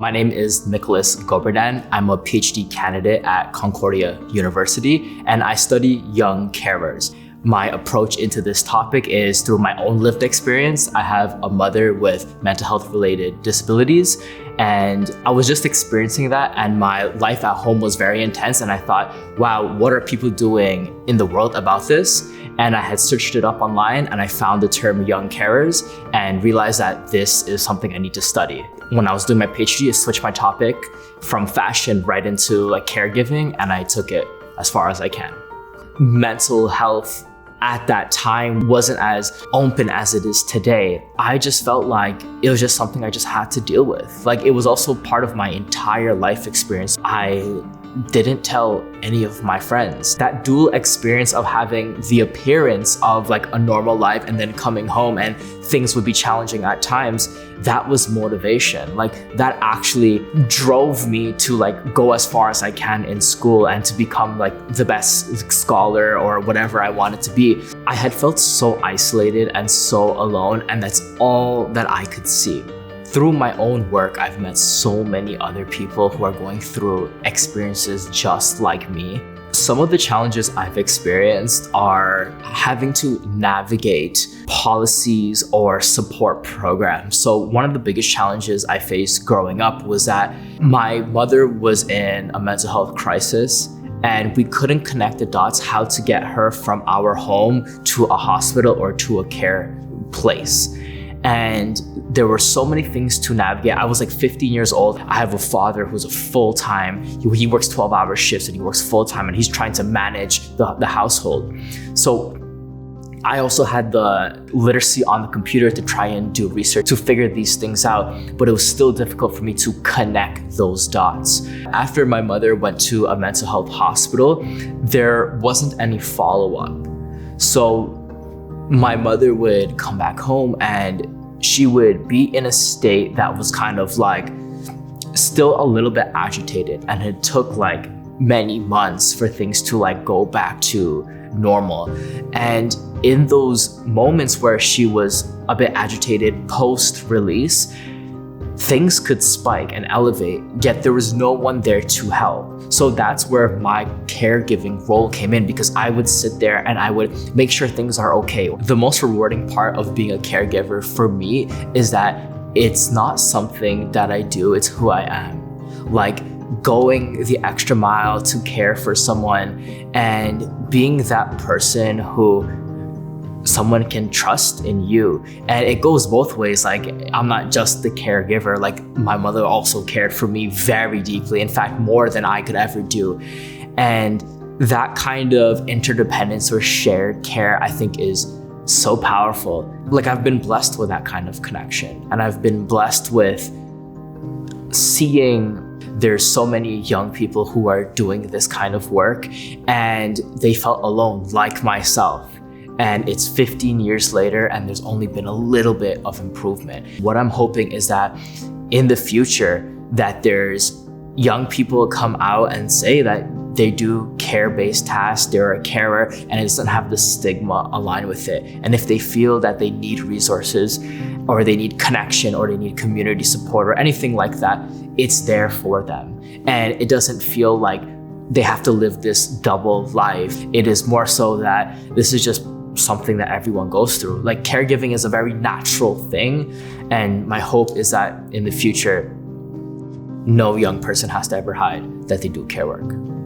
My name is Nicholas Goberdhan. I'm a PhD candidate at Concordia University, and I study young carers. My approach into this topic is through my own lived experience. I have a mother with mental health related disabilities, and I was just experiencing that, and my life at home was very intense, and I thought, wow, what are people doing in the world about this? And I had searched it up online and I found the term young carers and realized that this is something I need to study. When I was doing my PhD, I switched my topic from fashion right into caregiving, and I took it as far as I can. Mental health at that time wasn't as open as it is today. I just felt like it was just something I just had to deal with. It was also part of my entire life experience. I didn't tell any of my friends. That dual experience of having the appearance of a normal life and then coming home and things would be challenging at times, that was motivation. That actually drove me to go as far as I can in school and to become the best scholar or whatever I wanted to be. I had felt so isolated and so alone, and that's all that I could see. Through my own work, I've met so many other people who are going through experiences just like me. Some of the challenges I've experienced are having to navigate policies or support programs. So one of the biggest challenges I faced growing up was that my mother was in a mental health crisis, and we couldn't connect the dots how to get her from our home to a hospital or to a care place. And there were so many things to navigate. I was 15 years old. I have a father who's a full-time, he works 12-hour shifts and he works full-time, and he's trying to manage the household. So I also had the literacy on the computer to try and do research to figure these things out, but it was still difficult for me to connect those dots. After my mother went to a mental health hospital, there wasn't any follow-up. So my mother would come back home and she would be in a state that was kind of still a little bit agitated, and it took many months for things to go back to normal. And in those moments where she was a bit agitated post-release, things could spike and elevate, yet there was no one there to help. So that's where my caregiving role came in, because I would sit there and I would make sure things are okay. The most rewarding part of being a caregiver for me is that it's not something that I do, it's who I am. Going the extra mile to care for someone and being that person who someone can trust in you. And it goes both ways. I'm not just the caregiver. My mother also cared for me very deeply, in fact, more than I could ever do. And that kind of interdependence or shared care, I think, is so powerful. I've been blessed with that kind of connection, and I've been blessed with seeing there's so many young people who are doing this kind of work and they felt alone, like myself. And it's 15 years later and there's only been a little bit of improvement. What I'm hoping is that in the future that there's young people come out and say that they do care-based tasks, they're a carer, and it doesn't have the stigma aligned with it. And if they feel that they need resources or they need connection or they need community support or anything like that, it's there for them. And it doesn't feel like they have to live this double life. It is more so that this is just something that everyone goes through. Caregiving is a very natural thing, and my hope is that in the future, no young person has to ever hide that they do care work.